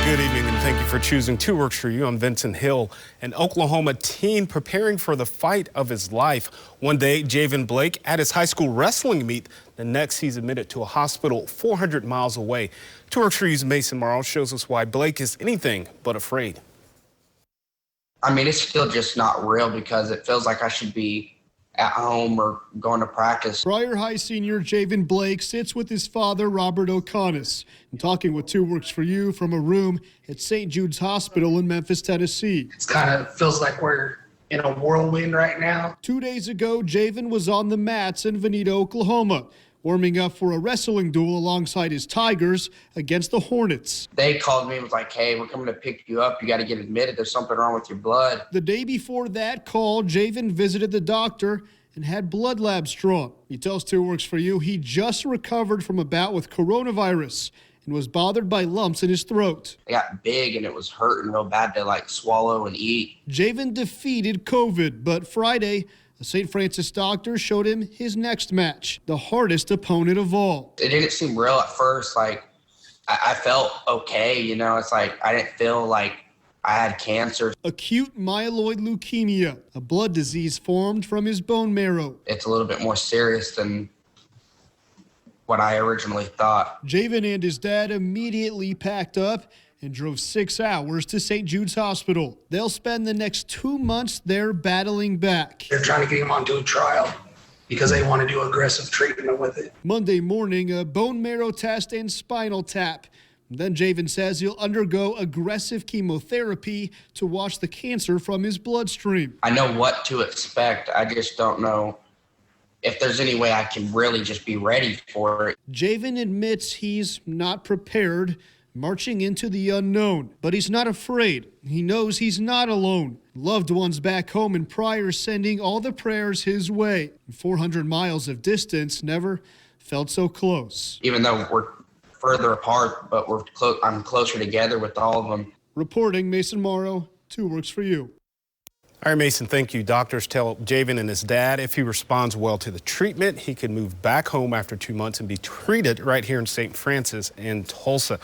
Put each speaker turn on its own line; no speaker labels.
Good evening and thank you for choosing 2 Works for You. I'm Vincent Hill. An Oklahoma teen preparing for the fight of his life. One day, Javen Blake at his high school wrestling meet. The next, he's admitted to a hospital 400 miles away. 2 Works for You's Mason Morrow shows us why Blake is anything but afraid.
I mean, it's still just not real because it feels like I should be at home or going to practice.
Briar High senior Javen Blake sits with his father, Robert O'Connor, and talking with 2 Works for You from a room at St. Jude's Hospital in Memphis, Tennessee.
It kind of feels like we're in a whirlwind right now.
2 days ago, Javen was on the mats in Veneta, Oklahoma, warming up for a wrestling duel alongside his Tigers against the Hornets.
They called me and was like, hey, we're coming to pick you up. You got to get admitted. There's something wrong with your blood.
The day before that call, Javen visited the doctor and had blood labs drawn. He tells 2 Works for You he just recovered from a bout with coronavirus and was bothered by lumps in his throat.
It got big and it was hurting real bad to swallow and eat.
Javen defeated COVID, but Friday, a St. Francis doctor showed him his next match, the hardest opponent of all.
It didn't seem real at first. I felt okay, it's like I didn't feel like I had cancer.
Acute Myeloid Leukemia, a blood disease formed from his bone marrow.
It's a little bit more serious than what I originally thought.
Javen and his dad immediately packed up and drove 6 hours to St. Jude's Hospital. They'll spend the next 2 months there battling back.
They're trying to get him onto a trial because they want to do aggressive treatment with it.
Monday morning, a bone marrow test and spinal tap. Then Javen says he'll undergo aggressive chemotherapy to wash the cancer from his bloodstream.
I know what to expect. I just don't know if there's any way I can really just be ready for it.
Javen admits he's not prepared, marching into the unknown, but he's not afraid. He knows he's not alone. Loved ones back home in Pryor sending all the prayers his way. 400 miles of distance never felt so close.
Even though we're further apart, but I'm closer together with all of them.
Reporting, Mason Morrow, 2 Works for You.
All right, Mason, thank you. Doctors tell Javen and his dad if he responds well to the treatment, he can move back home after 2 months and be treated right here in St. Francis and Tulsa.